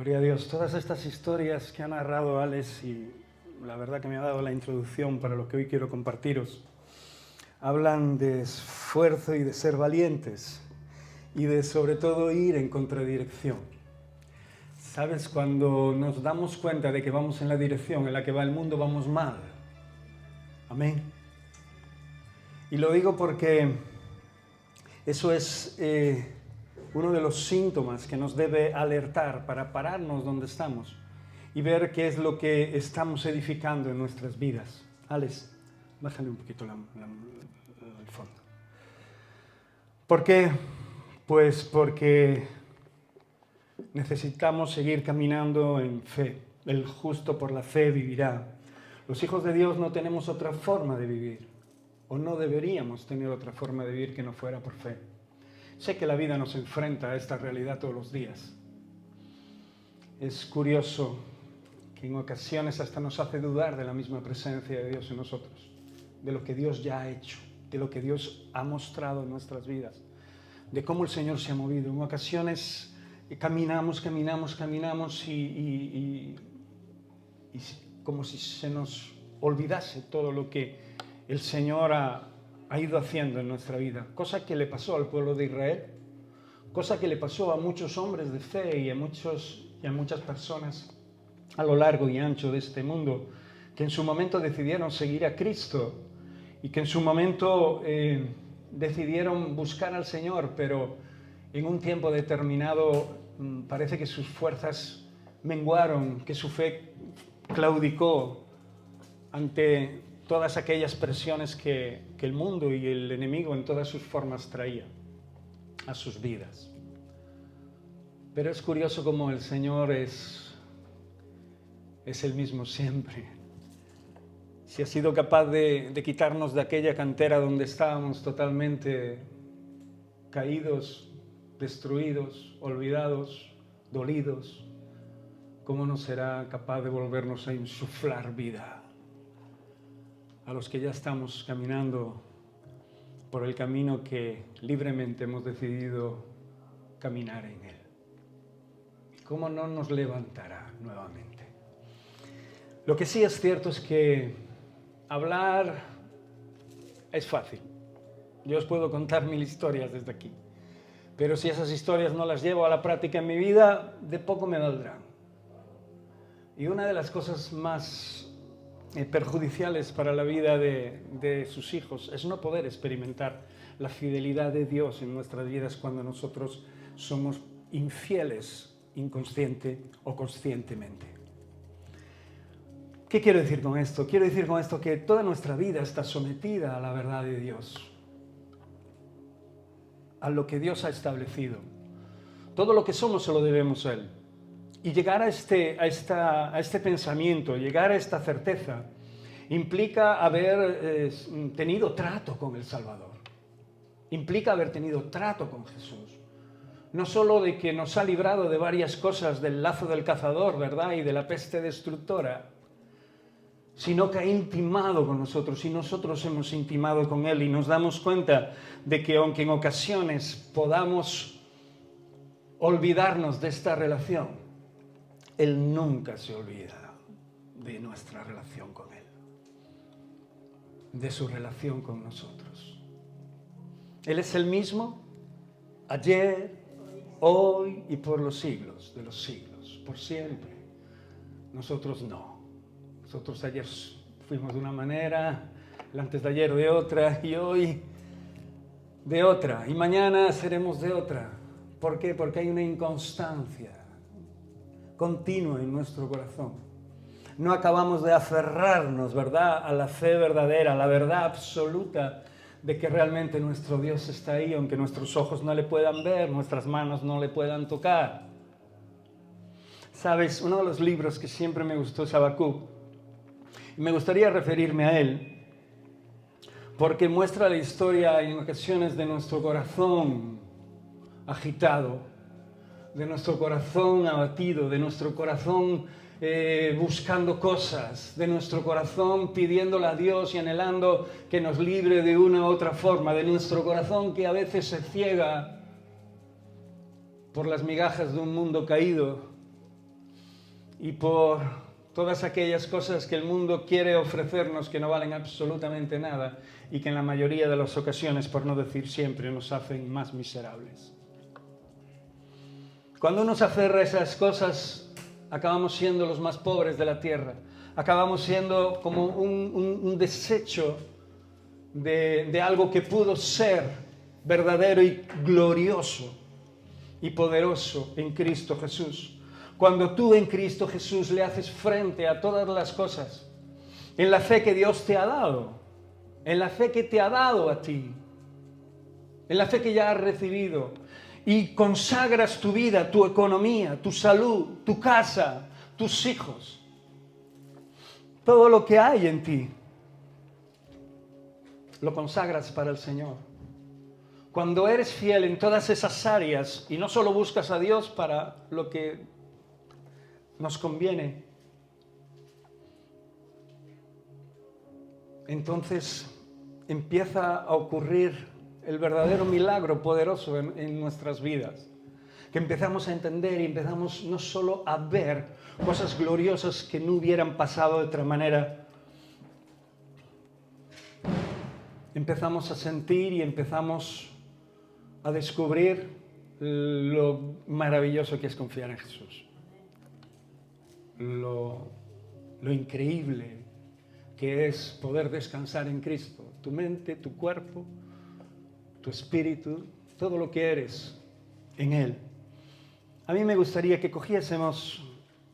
Gloria a Dios. Todas estas historias que ha narrado Alex y la verdad que me ha dado la introducción para lo que hoy quiero compartiros, hablan de esfuerzo y de ser valientes y de sobre todo ir en contradirección. ¿Sabes? Cuando nos damos cuenta de que vamos en la dirección en la que va el mundo, vamos mal. Amén. Y lo digo porque eso es uno de los síntomas que nos debe alertar para pararnos donde estamos y ver qué es lo que estamos edificando en nuestras vidas. Alex, bájale un poquito el fondo. ¿Por qué? Pues porque necesitamos seguir caminando en fe. El justo por la fe vivirá. Los hijos de Dios no tenemos otra forma de vivir, o no deberíamos tener otra forma de vivir que no fuera por fe. Sé que la vida nos enfrenta a esta realidad todos los días. Es curioso que en ocasiones hasta nos hace dudar de la misma presencia de Dios en nosotros, de lo que Dios ya ha hecho, de lo que Dios ha mostrado en nuestras vidas, de cómo el Señor se ha movido. En ocasiones caminamos y como si se nos olvidase todo lo que el Señor ha ido haciendo en nuestra vida, cosa que le pasó al pueblo de Israel, cosa que le pasó a muchos hombres de fe y a muchas personas a lo largo y ancho de este mundo, que en su momento decidieron seguir a Cristo y que en su momento decidieron buscar al Señor, pero en un tiempo determinado parece que sus fuerzas menguaron, que su fe claudicó ante todas aquellas presiones que el mundo y el enemigo en todas sus formas traía a sus vidas. Pero es curioso cómo el Señor es el mismo siempre. Si ha sido capaz de quitarnos de aquella cantera donde estábamos totalmente caídos, destruidos, olvidados, dolidos, ¿cómo no será capaz de volvernos a insuflar vida a los que ya estamos caminando por el camino que libremente hemos decidido caminar en él? ¿Cómo no nos levantará nuevamente? Lo que sí es cierto es que hablar es fácil. Yo os puedo contar 1000 historias desde aquí, pero si esas historias no las llevo a la práctica en mi vida, de poco me valdrán. Y una de las cosas más perjudiciales para la vida de sus hijos es no poder experimentar la fidelidad de Dios en nuestras vidas cuando nosotros somos infieles, inconsciente o conscientemente. ¿Qué quiero decir con esto? Quiero decir con esto que toda nuestra vida está sometida a la verdad de Dios, a lo que Dios ha establecido. Todo lo que somos se lo debemos a Él. Y llegar a este pensamiento, llegar a esta certeza, implica haber tenido trato con el Salvador. Implica haber tenido trato con Jesús. No solo de que nos ha librado de varias cosas del lazo del cazador, ¿verdad? Y de la peste destructora, sino que ha intimado con nosotros y nosotros hemos intimado con Él y nos damos cuenta de que aunque en ocasiones podamos olvidarnos de esta relación, Él nunca se olvida de nuestra relación con Él, de su relación con nosotros. Él es el mismo ayer, hoy y por los siglos de los siglos, por siempre. Nosotros no. Nosotros ayer fuimos de una manera, el antes de ayer de otra y hoy de otra y mañana seremos de otra. ¿Por qué? Porque hay una inconstancia continua en nuestro corazón. No acabamos de aferrarnos, ¿verdad?, a la fe verdadera, a la verdad absoluta de que realmente nuestro Dios está ahí, aunque nuestros ojos no le puedan ver, nuestras manos no le puedan tocar. ¿Sabes? Uno de los libros que siempre me gustó es Habacuc. Me gustaría referirme a él porque muestra la historia en ocasiones de nuestro corazón agitado, de nuestro corazón abatido, de nuestro corazón buscando cosas, de nuestro corazón pidiéndole a Dios y anhelando que nos libre de una u otra forma, de nuestro corazón que a veces se ciega por las migajas de un mundo caído y por todas aquellas cosas que el mundo quiere ofrecernos que no valen absolutamente nada y que en la mayoría de las ocasiones, por no decir siempre, nos hacen más miserables. Cuando uno se aferra a esas cosas, acabamos siendo los más pobres de la tierra. Acabamos siendo como un desecho de algo que pudo ser verdadero y glorioso y poderoso en Cristo Jesús. Cuando tú en Cristo Jesús le haces frente a todas las cosas, en la fe que Dios te ha dado, en la fe que te ha dado a ti, en la fe que ya has recibido, y consagras tu vida, tu economía, tu salud, tu casa, tus hijos, todo lo que hay en ti, lo consagras para el Señor. Cuando eres fiel en todas esas áreas y no solo buscas a Dios para lo que nos conviene, entonces empieza a ocurrir el verdadero milagro poderoso en nuestras vidas. Que empezamos a entender y empezamos no solo a ver cosas gloriosas que no hubieran pasado de otra manera, empezamos a sentir y empezamos a descubrir lo maravilloso que es confiar en Jesús. Lo increíble que es poder descansar en Cristo. Tu mente, tu cuerpo, tu espíritu, todo lo que eres en Él. A mí me gustaría que cogiésemos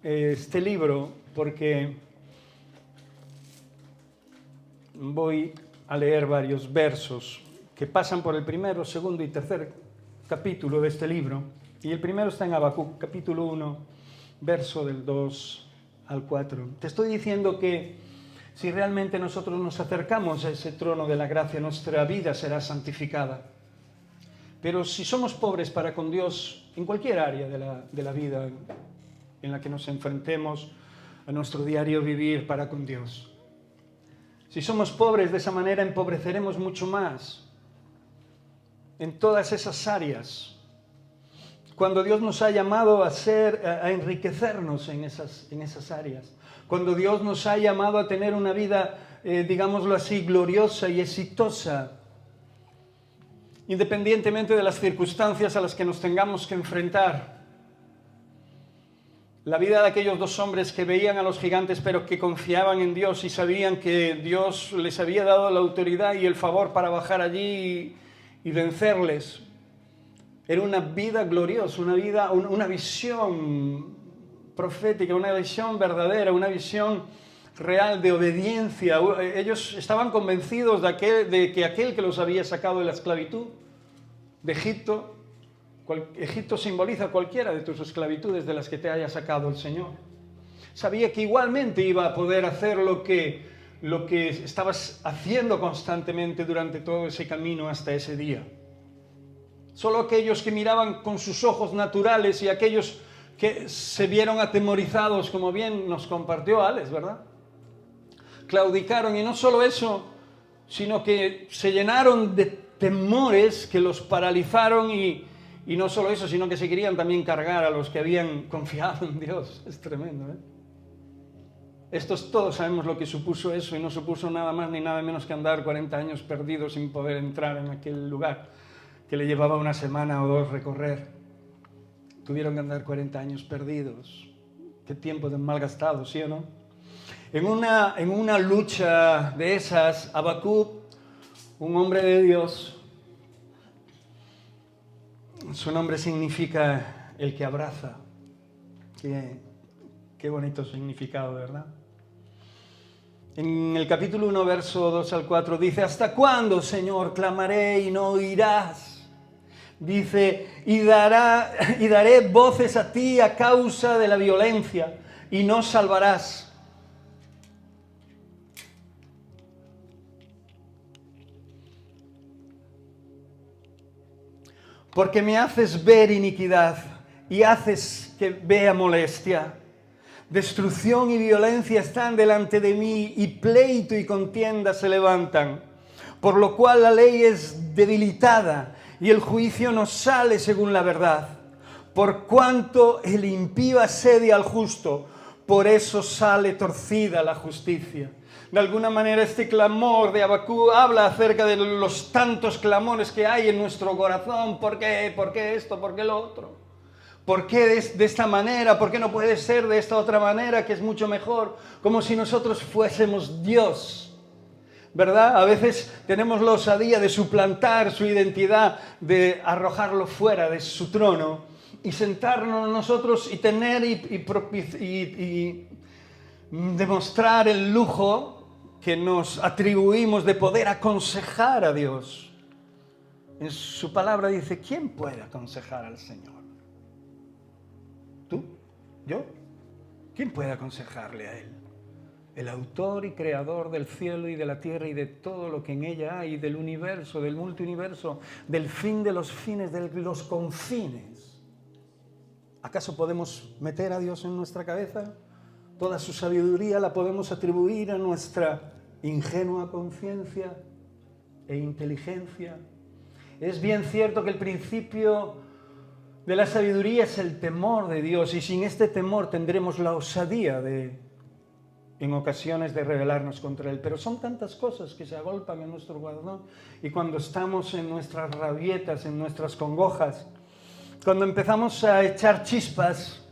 este libro porque voy a leer varios versos que pasan por el primero, segundo y tercer capítulo de este libro. Y el primero está en Habacuc, capítulo 1, verso del 2 al 4. Te estoy diciendo que si realmente nosotros nos acercamos a ese trono de la gracia, nuestra vida será santificada. Pero si somos pobres para con Dios en cualquier área de la vida en la que nos enfrentemos a nuestro diario vivir para con Dios, si somos pobres de esa manera, empobreceremos mucho más en todas esas áreas. Cuando Dios nos ha llamado a enriquecernos en esas áreas. Cuando Dios nos ha llamado a tener una vida, digámoslo así, gloriosa y exitosa, independientemente de las circunstancias a las que nos tengamos que enfrentar. La vida de aquellos dos hombres que veían a los gigantes pero que confiaban en Dios y sabían que Dios les había dado la autoridad y el favor para bajar allí y vencerles. Era una vida gloriosa, una visión profética, una visión verdadera, una visión real de obediencia. Ellos estaban convencidos de que aquel que los había sacado de la esclavitud de Egipto, Egipto simboliza cualquiera de tus esclavitudes de las que te haya sacado el Señor. Sabía que igualmente iba a poder hacer lo que estabas haciendo constantemente durante todo ese camino hasta ese día. Solo aquellos que miraban con sus ojos naturales y aquellos que se vieron atemorizados, como bien nos compartió Alex, ¿verdad? Claudicaron, y no solo eso, sino que se llenaron de temores que los paralizaron y no solo eso, sino que se querían también cargar a los que habían confiado en Dios. Es tremendo, ¿eh? Todos sabemos lo que supuso eso, y no supuso nada más ni nada menos que andar 40 años perdidos sin poder entrar en aquel lugar que le llevaba una semana o dos recorrer. Tuvieron que andar 40 años perdidos. Qué tiempo de malgastado, ¿sí o no? En una lucha de esas, Habacuc, un hombre de Dios, su nombre significa el que abraza. Qué bonito significado, ¿verdad? En el capítulo 1, verso 2 al 4, dice: ¿hasta cuándo, Señor, clamaré y no oirás? Dice: y daré voces a ti a causa de la violencia, y no salvarás. Porque me haces ver iniquidad y haces que vea molestia. Destrucción y violencia están delante de mí, y pleito y contienda se levantan. Por lo cual la ley es debilitada y el juicio no sale según la verdad. Por cuanto el impío asedia al justo, Por eso sale torcida la justicia. De alguna manera este clamor de Habacuc habla acerca de los tantos clamores que hay en nuestro corazón. ¿Por qué? ¿Por qué esto? ¿Por qué lo otro? ¿Por qué de esta manera? ¿Por qué no puede ser de esta otra manera que es mucho mejor? Como si nosotros fuésemos Dios, ¿verdad? A veces tenemos la osadía de suplantar su identidad, de arrojarlo fuera de su trono y sentarnos nosotros y tener y demostrar el lujo que nos atribuimos de poder aconsejar a Dios. En su palabra dice, ¿quién puede aconsejar al Señor? ¿Tú? ¿Yo? ¿Quién puede aconsejarle a Él? El autor y creador del cielo y de la tierra y de todo lo que en ella hay, del universo, del multiuniverso, del fin de los fines, de los confines. ¿Acaso podemos meter a Dios en nuestra cabeza? Toda su sabiduría la podemos atribuir a nuestra ingenua conciencia e inteligencia. Es bien cierto que el principio de la sabiduría es el temor de Dios, y sin este temor tendremos la osadía en ocasiones de rebelarnos contra Él. Pero son tantas cosas que se agolpan en nuestro corazón, y cuando estamos en nuestras rabietas, en nuestras congojas, cuando empezamos a echar chispas,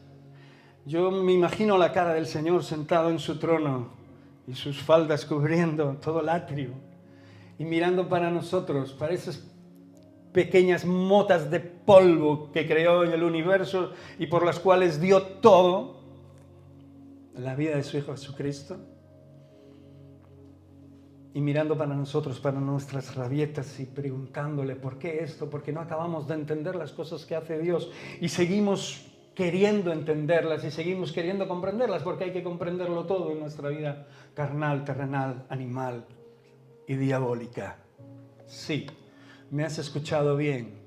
yo me imagino la cara del Señor sentado en su trono y sus faldas cubriendo todo el atrio y mirando para nosotros, para esas pequeñas motas de polvo que creó en el universo y por las cuales dio todo en la vida de su Hijo Jesucristo, y mirando para nosotros, para nuestras rabietas, y preguntándole ¿por qué esto? Porque no acabamos de entender las cosas que hace Dios y seguimos queriendo entenderlas y seguimos queriendo comprenderlas, porque hay que comprenderlo todo en nuestra vida carnal, terrenal, animal y diabólica. Sí, me has escuchado bien.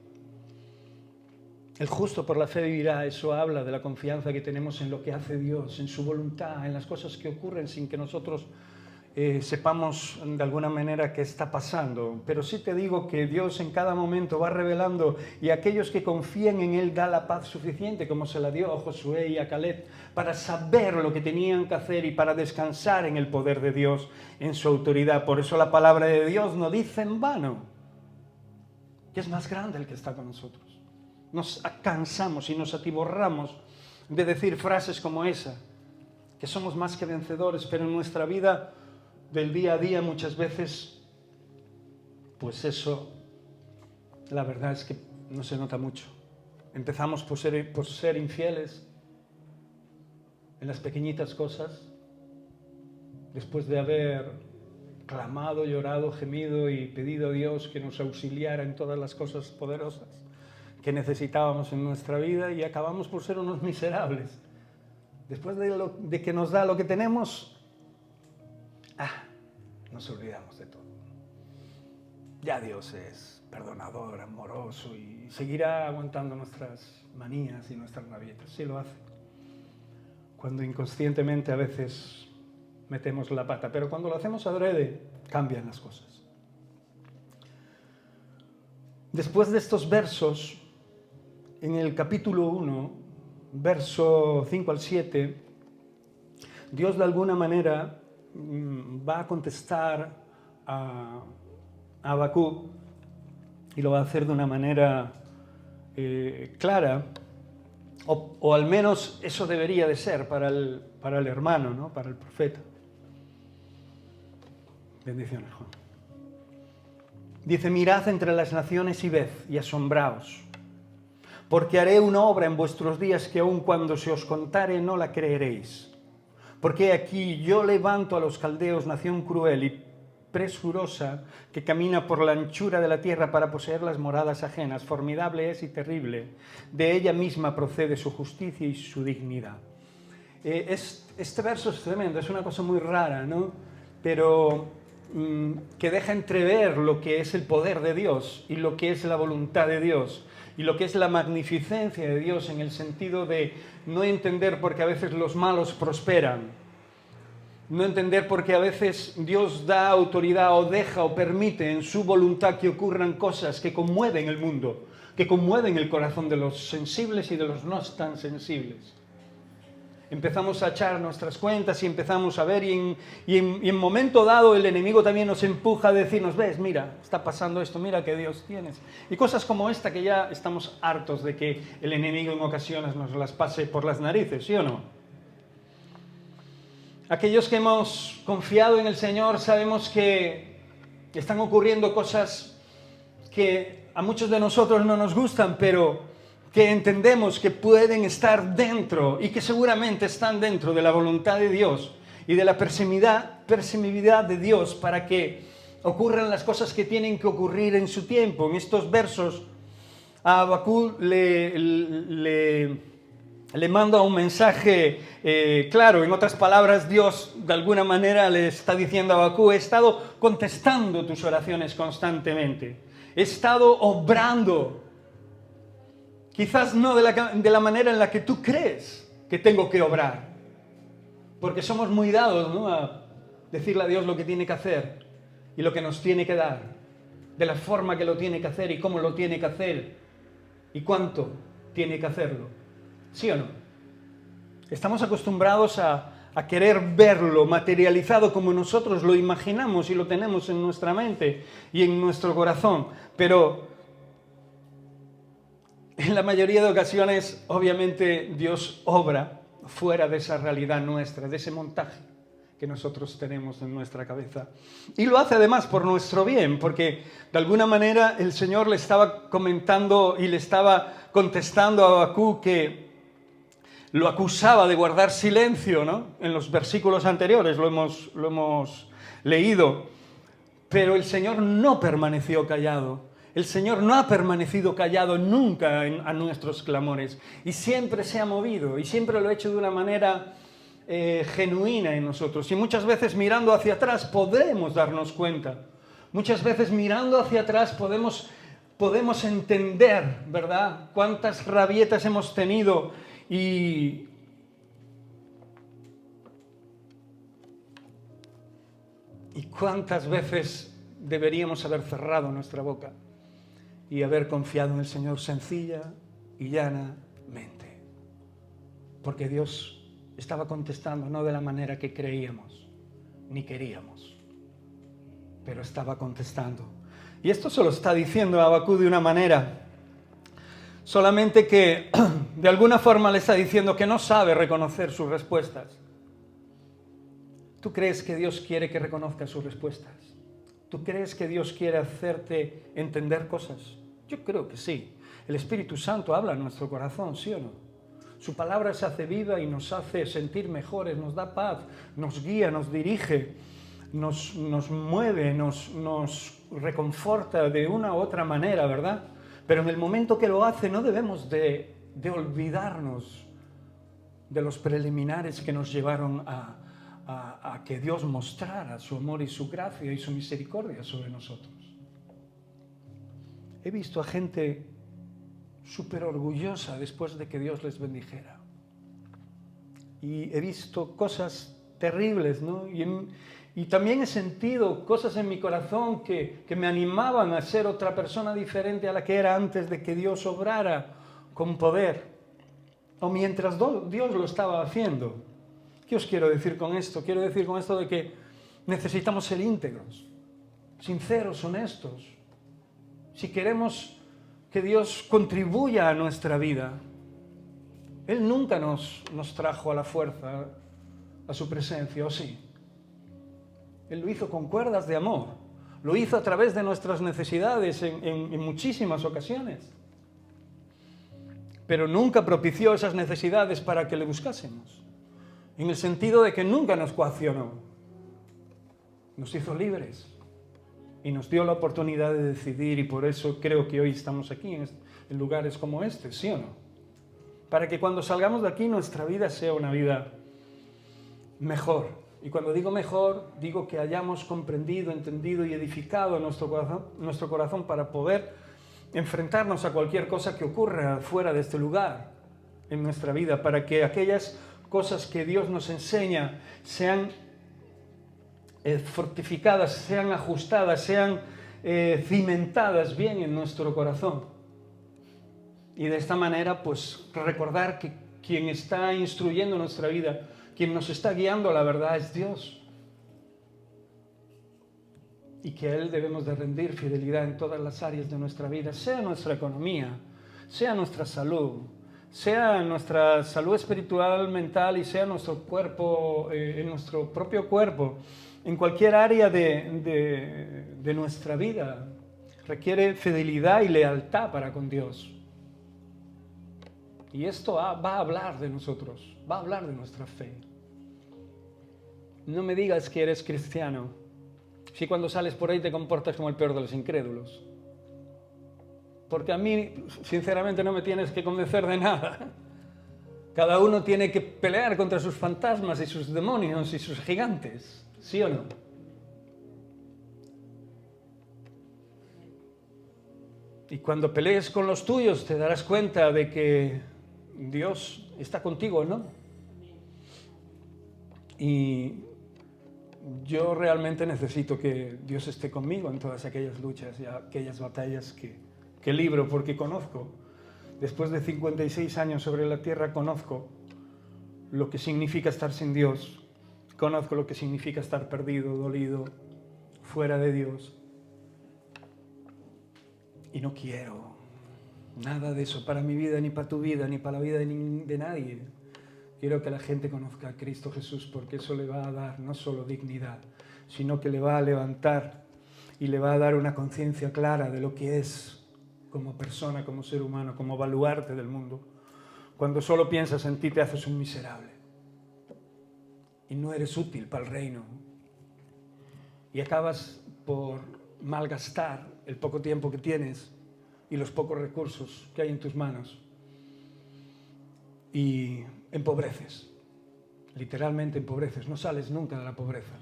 El justo por la fe vivirá. Eso habla de la confianza que tenemos en lo que hace Dios, en su voluntad, en las cosas que ocurren sin que nosotros sepamos de alguna manera qué está pasando. Pero sí te digo que Dios en cada momento va revelando, y a aquellos que confían en Él da la paz suficiente, como se la dio a Josué y a Caleb, para saber lo que tenían que hacer y para descansar en el poder de Dios, en su autoridad. Por eso la palabra de Dios no dice en vano que es más grande el que está con nosotros. Nos cansamos y nos atiborramos de decir frases como esa, que somos más que vencedores, pero en nuestra vida del día a día muchas veces, pues eso, la verdad es que no se nota mucho. Empezamos por ser infieles en las pequeñitas cosas, después de haber clamado, llorado, gemido y pedido a Dios que nos auxiliara en todas las cosas poderosas que necesitábamos en nuestra vida, y acabamos por ser unos miserables. Después de que nos da lo que tenemos, nos olvidamos de todo. Ya Dios es perdonador, amoroso, y seguirá aguantando nuestras manías y nuestras rabietas. Sí lo hace. Cuando inconscientemente a veces metemos la pata, pero cuando lo hacemos adrede, cambian las cosas. Después de estos versos, en el capítulo 1, verso 5 al 7, Dios de alguna manera va a contestar a Habacuc, y lo va a hacer de una manera clara, o al menos eso debería de ser para el hermano, ¿no? Para el profeta. Bendiciones, Juan. Dice: mirad entre las naciones y ved y asombraos, porque haré una obra en vuestros días que aun cuando se os contare no la creeréis. Porque aquí yo levanto a los caldeos, nación cruel y presurosa, que camina por la anchura de la tierra para poseer las moradas ajenas. Formidable es y terrible. De ella misma procede su justicia y su dignidad. Este verso es tremendo, es una cosa muy rara, ¿no? Pero que deja entrever lo que es el poder de Dios y lo que es la voluntad de Dios y lo que es la magnificencia de Dios, en el sentido de no entender por qué a veces los malos prosperan, no entender por qué a veces Dios da autoridad o deja o permite en su voluntad que ocurran cosas que conmueven el mundo, que conmueven el corazón de los sensibles y de los no tan sensibles. empezamos a echar nuestras cuentas y empezamos a ver y en momento dado el enemigo también nos empuja a decirnos, ves, mira, está pasando esto, mira qué Dios tienes. Y cosas como esta que ya estamos hartos de que el enemigo en ocasiones nos las pase por las narices, ¿sí o no? Aquellos que hemos confiado en el Señor sabemos que están ocurriendo cosas que a muchos de nosotros no nos gustan, pero que entendemos que pueden estar dentro y que seguramente están dentro de la voluntad de Dios y de la permisividad de Dios para que ocurran las cosas que tienen que ocurrir en su tiempo. En estos versos a Habacuc le manda un mensaje claro. En otras palabras, Dios de alguna manera le está diciendo a Habacuc, he estado contestando tus oraciones constantemente, he estado obrando. Quizás no de la manera en la que tú crees que tengo que obrar. Porque somos muy dados, ¿no?, a decirle a Dios lo que tiene que hacer y lo que nos tiene que dar. De la forma que lo tiene que hacer y cómo lo tiene que hacer y cuánto tiene que hacerlo. ¿Sí o no? Estamos acostumbrados a querer verlo materializado como nosotros lo imaginamos y lo tenemos en nuestra mente y en nuestro corazón. Pero en la mayoría de ocasiones, obviamente, Dios obra fuera de esa realidad nuestra, de ese montaje que nosotros tenemos en nuestra cabeza. Y lo hace además por nuestro bien, porque de alguna manera el Señor le estaba comentando y le estaba contestando a Habacuc que lo acusaba de guardar silencio, ¿no? En los versículos anteriores lo hemos leído. Pero el Señor no permaneció callado. El Señor no ha permanecido callado nunca a nuestros clamores y siempre se ha movido y siempre lo ha hecho de una manera genuina en nosotros. Y muchas veces mirando hacia atrás podremos darnos cuenta. Muchas veces mirando hacia atrás podemos entender, ¿verdad?, cuántas rabietas hemos tenido y cuántas veces deberíamos haber cerrado nuestra boca y haber confiado en el Señor sencilla y llanamente. Porque Dios estaba contestando no de la manera que creíamos ni queríamos, pero estaba contestando. Y esto se lo está diciendo a Habacuc de una manera, solamente que de alguna forma le está diciendo que no sabe reconocer sus respuestas. ¿Tú crees que Dios quiere que reconozcas sus respuestas? ¿Tú crees que Dios quiere hacerte entender cosas? Yo creo que sí. El Espíritu Santo habla en nuestro corazón, ¿sí o no? Su palabra se hace viva y nos hace sentir mejores, nos da paz, nos guía, nos dirige, nos mueve, nos reconforta de una u otra manera, ¿verdad? Pero en el momento que lo hace no debemos de olvidarnos de los preliminares que nos llevaron a que Dios mostrara su amor y su gracia y su misericordia sobre nosotros. He visto a gente súper orgullosa después de que Dios les bendijera. Y he visto cosas terribles, ¿no? Y también he sentido cosas en mi corazón que me animaban a ser otra persona diferente a la que era antes de que Dios obrara con poder, o mientras Dios lo estaba haciendo. ¿Qué os quiero decir con esto? Quiero decir con esto de que necesitamos ser íntegros, sinceros, honestos. Si queremos que Dios contribuya a nuestra vida, Él nunca nos trajo a la fuerza a su presencia, ¿o sí? Él lo hizo con cuerdas de amor, lo hizo a través de nuestras necesidades en muchísimas ocasiones, pero nunca propició esas necesidades para que le buscásemos, en el sentido de que nunca nos coaccionó, nos hizo libres y nos dio la oportunidad de decidir, y por eso creo que hoy estamos aquí en lugares como este, ¿sí o no? Para que cuando salgamos de aquí nuestra vida sea una vida mejor. Y cuando digo mejor, digo que hayamos comprendido, entendido y edificado nuestro corazón para poder enfrentarnos a cualquier cosa que ocurra fuera de este lugar en nuestra vida, para que aquellas cosas que Dios nos enseña sean fortificadas, sean ajustadas, sean cimentadas bien en nuestro corazón. Y de esta manera, pues recordar quien está instruyendo nuestra vida, quien nos está guiando a la verdad es Dios. Y que a Él debemos de rendir fidelidad en todas las áreas de nuestra vida, sea nuestra economía, sea nuestra salud, sea nuestra salud espiritual, mental y sea nuestro cuerpo, en nuestro propio cuerpo, en cualquier área de nuestra vida. Requiere fidelidad y lealtad para con Dios. Y esto va a hablar de nosotros, va a hablar de nuestra fe. No me digas que eres cristiano si cuando sales por ahí te comportas como el peor de los incrédulos. Porque a mí, sinceramente, no me tienes que convencer de nada. Cada uno tiene que pelear contra sus fantasmas y sus demonios y sus gigantes, ¿sí o no? Y cuando pelees con los tuyos te darás cuenta de que Dios está contigo, ¿no? Y yo realmente necesito que Dios esté conmigo en todas aquellas luchas y aquellas batallas que libro, porque conozco, después de 56 años sobre la tierra, conozco lo que significa estar sin Dios, conozco lo que significa estar perdido, dolido, fuera de Dios. Y no quiero nada de eso para mi vida, ni para tu vida, ni para la vida de nadie. Quiero que la gente conozca a Cristo Jesús, porque eso le va a dar no solo dignidad, sino que le va a levantar y le va a dar una conciencia clara de lo que es como persona, como ser humano, como baluarte del mundo. Cuando solo piensas en ti te haces un miserable y no eres útil para el reino. Y acabas por malgastar el poco tiempo que tienes y los pocos recursos que hay en tus manos. Y empobreces, literalmente empobreces, no sales nunca de la pobreza,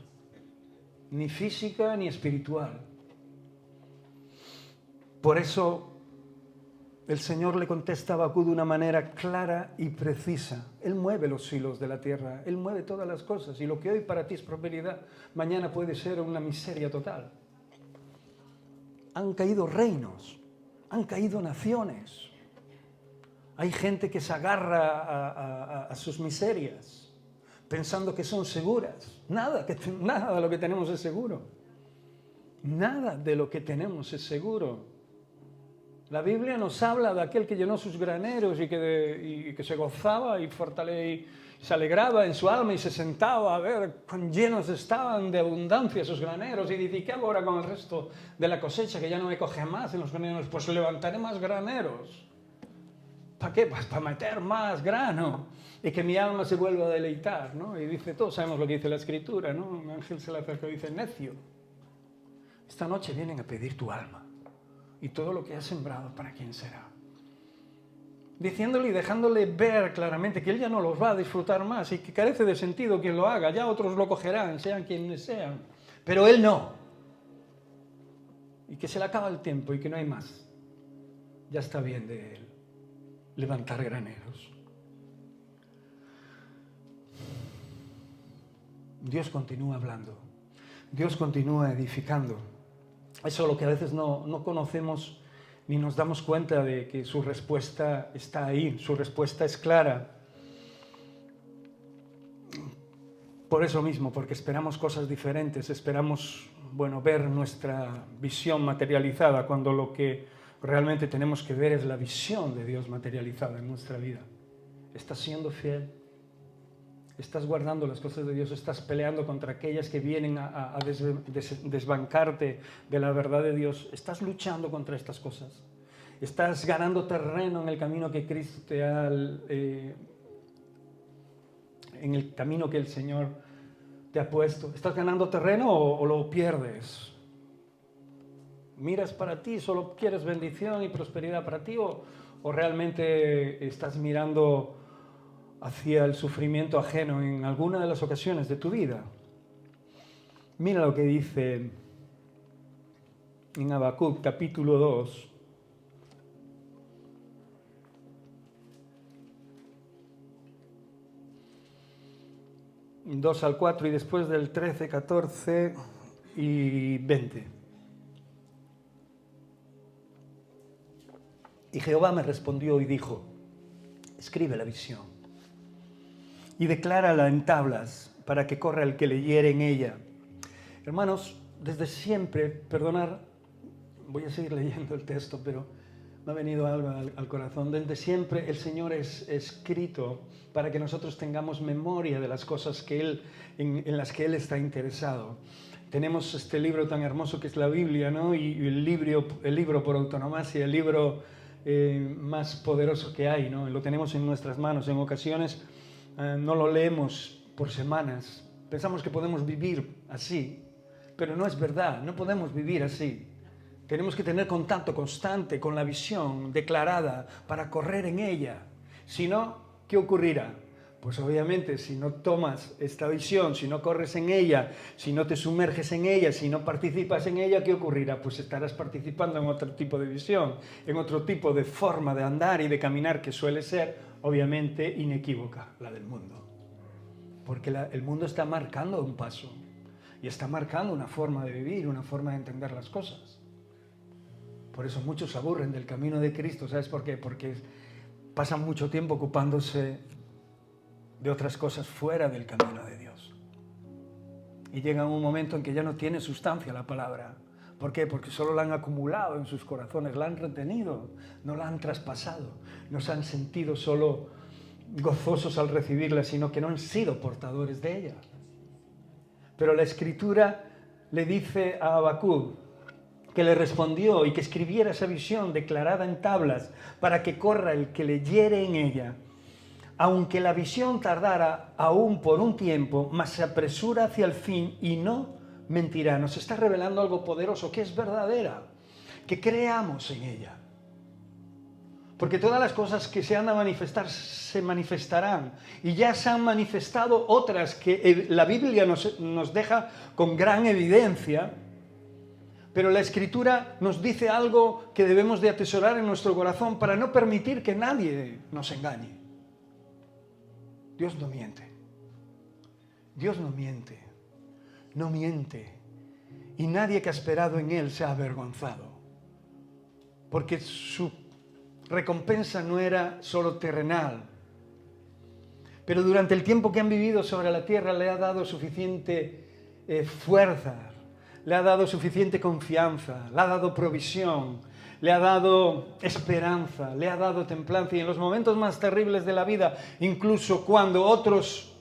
ni física ni espiritual. Por eso el Señor le contesta a Habacuc de una manera clara y precisa. Él mueve los hilos de la tierra, Él mueve todas las cosas, y lo que hoy para ti es prosperidad, mañana puede ser una miseria total. Han caído reinos, han caído naciones. Hay gente que se agarra a sus miserias, pensando que son seguras. Nada de lo que tenemos es seguro. Nada de lo que tenemos es seguro. La Biblia nos habla de aquel que llenó sus graneros y que se gozaba y se alegraba en su alma y se sentaba a ver cuán llenos estaban de abundancia sus graneros. Y dice, ¿qué hago ahora con el resto de la cosecha que ya no me coge más en los graneros? Pues levantaré más graneros. ¿Para qué? Pues para meter más grano y que mi alma se vuelva a deleitar, ¿no? Y dice, todos sabemos lo que dice la Escritura, ¿no? Un ángel se le acerca y dice, necio, esta noche vienen a pedir tu alma y todo lo que has sembrado, ¿para quién será? Diciéndole y dejándole ver claramente que él ya no los va a disfrutar más y que carece de sentido quien lo haga, ya otros lo cogerán, sean quienes sean, pero él no. Y que se le acaba el tiempo y que no hay más. Ya está bien de él levantar graneros. Dios continúa hablando, Dios continúa edificando. Eso es lo que a veces no conocemos ni nos damos cuenta de que su respuesta está ahí, su respuesta es clara. Por eso mismo, porque esperamos cosas diferentes, esperamos, ver nuestra visión materializada, cuando lo que realmente tenemos que ver es la visión de Dios materializada en nuestra vida. ¿Estás siendo fiel? ¿Estás guardando las cosas de Dios? ¿Estás peleando contra aquellas que vienen a desbancarte de la verdad de Dios? ¿Estás luchando contra estas cosas? ¿Estás ganando terreno en el camino que Cristo te ha... en el camino que el Señor te ha puesto? ¿Estás ganando terreno o lo pierdes? ¿Miras para ti, solo quieres bendición y prosperidad para ti o realmente estás mirando hacia el sufrimiento ajeno en alguna de las ocasiones de tu vida? Mira lo que dice en Habacuc capítulo 2. Dos al 4 y después del 13, 14 y 20. Y Jehová me respondió y dijo, escribe la visión y declárala en tablas para que corra el que leyere en ella. Hermanos, desde siempre, perdonar, voy a seguir leyendo el texto, pero me ha venido algo al corazón. Desde siempre el Señor es escrito para que nosotros tengamos memoria de las cosas que en las que Él está interesado. Tenemos este libro tan hermoso que es la Biblia, ¿no? Y el libro por autonomía, el libro más poderoso que hay, ¿no? Lo tenemos en nuestras manos. En ocasiones no lo leemos por semanas. Pensamos que podemos vivir así, pero no es verdad, no podemos vivir así. Tenemos que tener contacto constante con la visión declarada para correr en ella. Si no, ¿qué ocurrirá? Pues obviamente si no tomas esta visión, si no corres en ella, si no te sumerges en ella, si no participas en ella, ¿qué ocurrirá? Pues estarás participando en otro tipo de visión, en otro tipo de forma de andar y de caminar que suele ser, obviamente, inequívoca, la del mundo. Porque el mundo está marcando un paso y está marcando una forma de vivir, una forma de entender las cosas. Por eso muchos se aburren del camino de Cristo. ¿Sabes por qué? Porque pasan mucho tiempo ocupándose de otras cosas fuera del camino de Dios. Y llega un momento en que ya no tiene sustancia la palabra. ¿Por qué? Porque solo la han acumulado en sus corazones, la han retenido, no la han traspasado, no se han sentido solo gozosos al recibirla, sino que no han sido portadores de ella. Pero la Escritura le dice a Habacuc que le respondió y que escribiera esa visión declarada en tablas para que corra el que leyere en ella. Aunque la visión tardara aún por un tiempo, mas se apresura hacia el fin y no mentirá. Nos está revelando algo poderoso, que es verdadera, que creamos en ella. Porque todas las cosas que se han de manifestar se manifestarán. Y ya se han manifestado otras que la Biblia nos deja con gran evidencia. Pero la Escritura nos dice algo que debemos de atesorar en nuestro corazón para no permitir que nadie nos engañe. Dios no miente. Dios no miente. No miente. Y nadie que ha esperado en Él se ha avergonzado. Porque su recompensa no era solo terrenal. Pero durante el tiempo que han vivido sobre la tierra le ha dado suficiente fuerza, le ha dado suficiente confianza, le ha dado provisión, le ha dado esperanza, le ha dado templanza. Y en los momentos más terribles de la vida, incluso cuando otros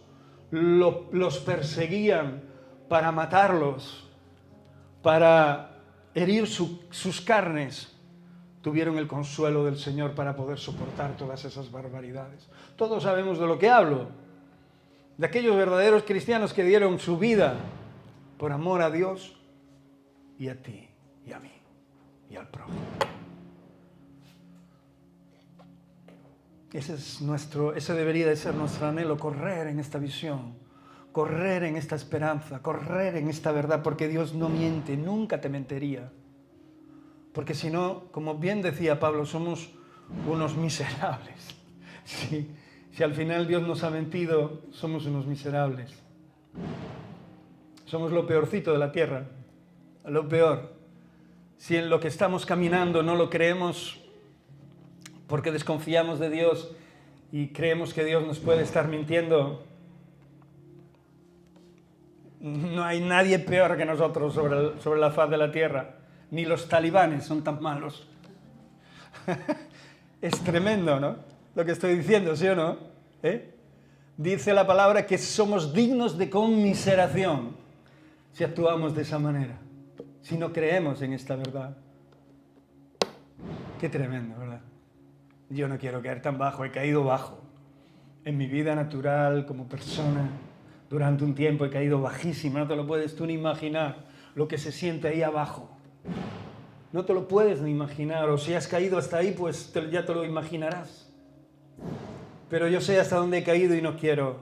los perseguían para matarlos, para herir sus carnes, tuvieron el consuelo del Señor para poder soportar todas esas barbaridades. Todos sabemos de lo que hablo, de aquellos verdaderos cristianos que dieron su vida por amor a Dios y a ti y a mí y al prójimo. Ese debería de ser nuestro anhelo, correr en esta visión, correr en esta esperanza, correr en esta verdad, porque Dios no miente, nunca te mentiría. Porque si no, como bien decía Pablo, somos unos miserables. Si al final Dios nos ha mentido, somos unos miserables. Somos lo peorcito de la tierra, lo peor. Si en lo que estamos caminando no lo creemos porque desconfiamos de Dios y creemos que Dios nos puede estar mintiendo, no hay nadie peor que nosotros sobre la faz de la tierra. Ni los talibanes son tan malos. Es tremendo, ¿no? Lo que estoy diciendo, ¿sí o no? Dice la palabra que somos dignos de conmiseración si actuamos de esa manera, si no creemos en esta verdad. Qué tremendo, ¿verdad? Yo no quiero caer tan bajo, he caído bajo. En mi vida natural, como persona, durante un tiempo he caído bajísimo, no te lo puedes tú ni imaginar lo que se siente ahí abajo. No te lo puedes ni imaginar, o si has caído hasta ahí, pues ya te lo imaginarás. Pero yo sé hasta dónde he caído y no quiero.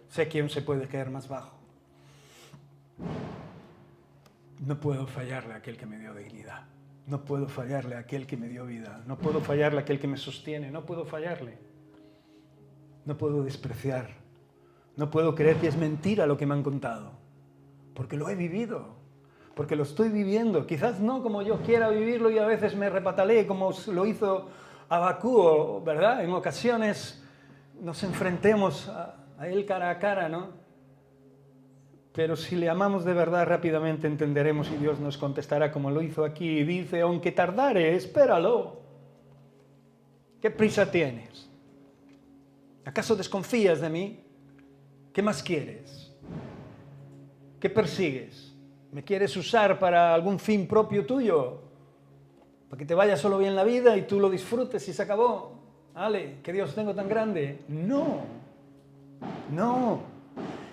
Sé quién se puede caer más bajo. No puedo fallarle a aquel que me dio dignidad. No puedo fallarle a aquel que me dio vida. No puedo fallarle a aquel que me sostiene. No puedo fallarle. No puedo despreciar. No puedo creer que es mentira lo que me han contado. Porque lo he vivido. Porque lo estoy viviendo. Quizás no como yo quiera vivirlo y a veces me repatalee como lo hizo Habacuc, ¿verdad? En ocasiones nos enfrentemos a Él cara a cara, ¿no? Pero si le amamos de verdad, rápidamente entenderemos y Dios nos contestará como lo hizo aquí. Y dice, aunque tardare, espéralo. ¿Qué prisa tienes? ¿Acaso desconfías de mí? ¿Qué más quieres? ¿Qué persigues? ¿Me quieres usar para algún fin propio tuyo? ¿Para que te vaya solo bien la vida y tú lo disfrutes y se acabó? ¿Vale? ¿Qué Dios tengo tan grande? No. No.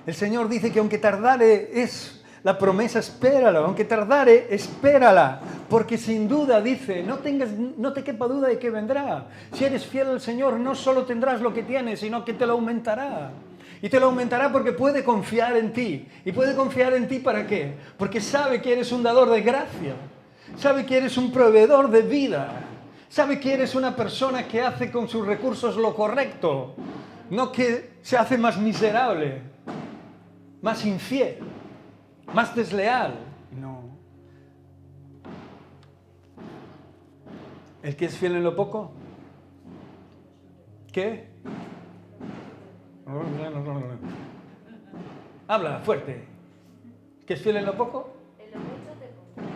El Señor dice que aunque tardare es la promesa, espéralo. Aunque tardare, espérala. Porque sin duda, dice, no te quepa duda de que vendrá. Si eres fiel al Señor, no solo tendrás lo que tienes, sino que te lo aumentará. Y te lo aumentará porque puede confiar en ti. ¿Y puede confiar en ti para qué? Porque sabe que eres un dador de gracia. Sabe que eres un proveedor de vida. Sabe que eres una persona que hace con sus recursos lo correcto. No que se hace más miserable, más infiel, más desleal. No. ¿El que es fiel en lo poco? ¿Qué? Habla fuerte. ¿El que es fiel en lo poco? En lo mucho te pondrá.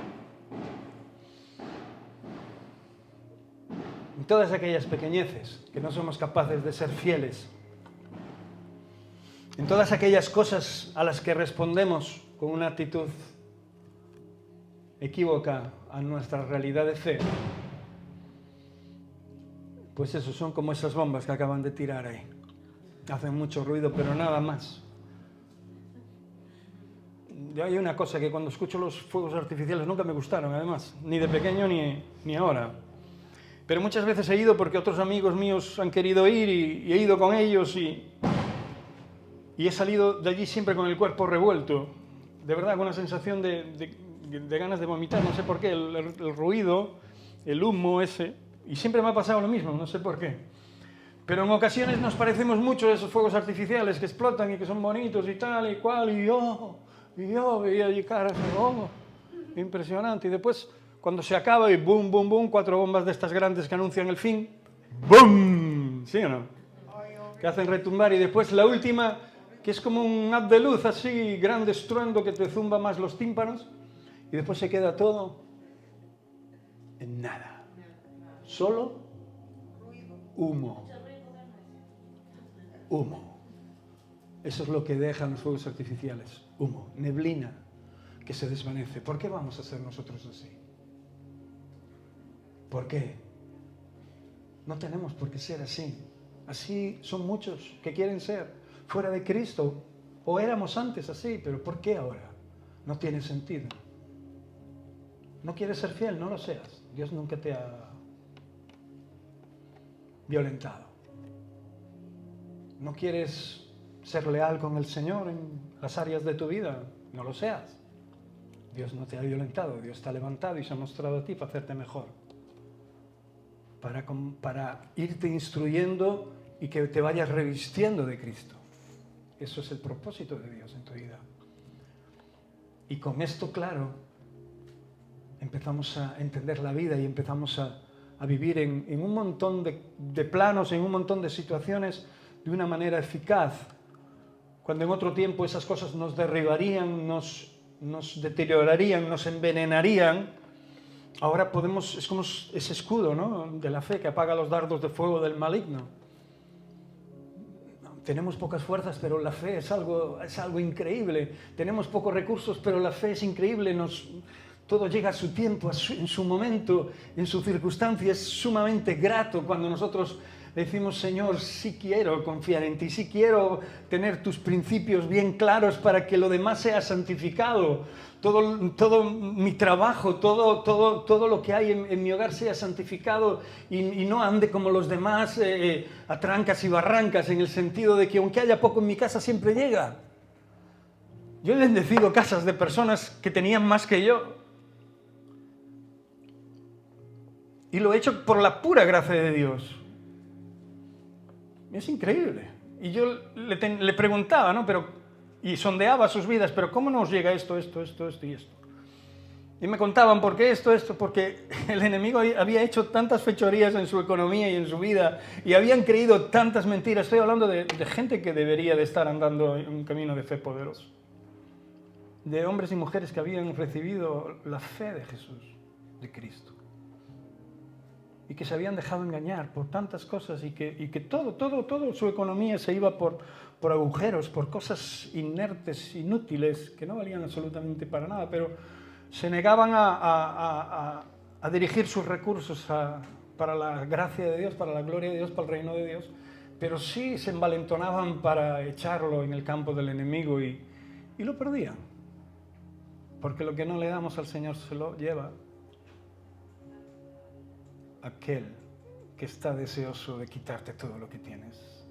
En todas aquellas pequeñeces que no somos capaces de ser fieles, en todas aquellas cosas a las que respondemos con una actitud equívoca a nuestra realidad de fe, pues eso, son como esas bombas que acaban de tirar ahí. Hacen mucho ruido, pero nada más. Yo hay una cosa que cuando escucho los fuegos artificiales nunca me gustaron, además, ni de pequeño ni ahora. Pero muchas veces he ido porque otros amigos míos han querido ir y he ido con ellos y he salido de allí siempre con el cuerpo revuelto. De verdad, con una sensación de ganas de vomitar, no sé por qué, el ruido, el humo ese. Y siempre me ha pasado lo mismo, no sé por qué. Pero en ocasiones nos parecemos mucho a esos fuegos artificiales que explotan y que son bonitos y tal y cual. Y yo veía allí caras, impresionante. Y después, cuando se acaba y boom, boom, boom, 4 bombas de estas grandes que anuncian el fin, ¡boom! ¿Sí o no? Que hacen retumbar. Y después la última, que es como un haz de luz así, grande estruendo que te zumba más los tímpanos. Y después se queda todo en nada. Solo humo. Humo. Eso es lo que dejan los fuegos artificiales. Humo, neblina que se desvanece. ¿Por qué vamos a ser nosotros así? ¿Por qué? No tenemos por qué ser así. Así son muchos que quieren ser fuera de Cristo. O éramos antes así, pero ¿por qué ahora? No tiene sentido. No quieres ser fiel, no lo seas. Dios nunca te ha violentado. ¿No quieres ser leal con el Señor en las áreas de tu vida? No lo seas. Dios no te ha violentado, Dios te ha levantado y se ha mostrado a ti para hacerte mejor. Para irte instruyendo y que te vayas revistiendo de Cristo. Eso es el propósito de Dios en tu vida. Y con esto claro, empezamos a entender la vida y empezamos a vivir en un montón de planos, en un montón de situaciones de una manera eficaz. Cuando en otro tiempo esas cosas nos derribarían, nos deteriorarían, nos envenenarían, ahora podemos, es como ese escudo, ¿no?, de la fe que apaga los dardos de fuego del maligno. Tenemos pocas fuerzas, pero la fe es algo increíble. Tenemos pocos recursos, pero la fe es increíble. Todo llega a su tiempo, en su momento, en su circunstancia. Es sumamente grato cuando nosotros decimos, Señor, sí quiero confiar en ti, sí quiero tener tus principios bien claros para que lo demás sea santificado. Todo mi trabajo, todo lo que hay en mi hogar sea santificado y no ande como los demás a trancas y barrancas, en el sentido de que aunque haya poco en mi casa, siempre llega. Yo he bendecido casas de personas que tenían más que yo. Y lo he hecho por la pura gracia de Dios. Es increíble. Y yo le preguntaba, ¿no? Y sondeaba sus vidas, pero ¿cómo nos llega esto y esto? Y me contaban, ¿por qué esto? Porque el enemigo había hecho tantas fechorías en su economía y en su vida, y habían creído tantas mentiras. Estoy hablando de gente que debería de estar andando en un camino de fe poderoso. De hombres y mujeres que habían recibido la fe de Jesús, de Cristo. Y que se habían dejado engañar por tantas cosas y que todo su economía se iba por agujeros, por cosas inertes, inútiles, que no valían absolutamente para nada, pero se negaban a dirigir sus recursos para la gracia de Dios, para la gloria de Dios, para el reino de Dios, pero sí se envalentonaban para echarlo en el campo del enemigo y lo perdían. Porque lo que no le damos al Señor se lo lleva aquel que está deseoso de quitarte todo lo que tienes.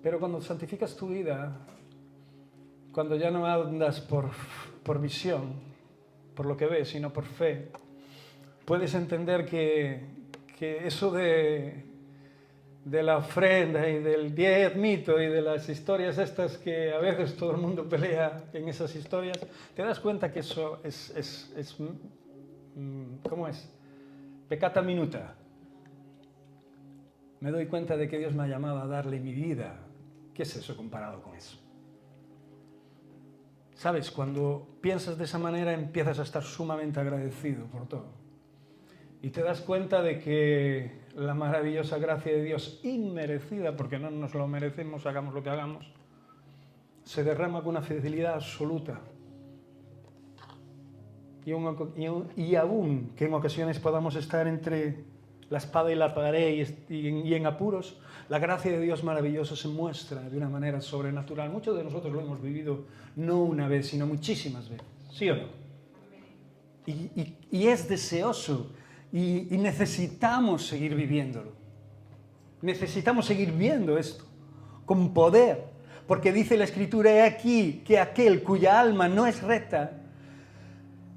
Pero cuando santificas tu vida, cuando ya no andas por visión, por lo que ves, sino por fe, puedes entender que eso de la ofrenda y del diezmito y de las historias estas que a veces todo el mundo pelea en esas historias, te das cuenta que eso es ¿cómo es? Peccata minuta. Me doy cuenta de que Dios me ha llamado a darle mi vida. ¿Qué es eso comparado con eso? ¿Sabes? Cuando piensas de esa manera empiezas a estar sumamente agradecido por todo. Y te das cuenta de que la maravillosa gracia de Dios, inmerecida, porque no nos lo merecemos, hagamos lo que hagamos, se derrama con una fidelidad absoluta. Y aún que en ocasiones podamos estar entre la espada y la pared y en apuros, la gracia de Dios maravillosa se muestra de una manera sobrenatural. Muchos de nosotros lo hemos vivido no una vez, sino muchísimas veces. ¿Sí o no? Y es deseoso y necesitamos seguir viviéndolo. Necesitamos seguir viendo esto con poder, porque dice la Escritura, he aquí que aquel cuya alma no es recta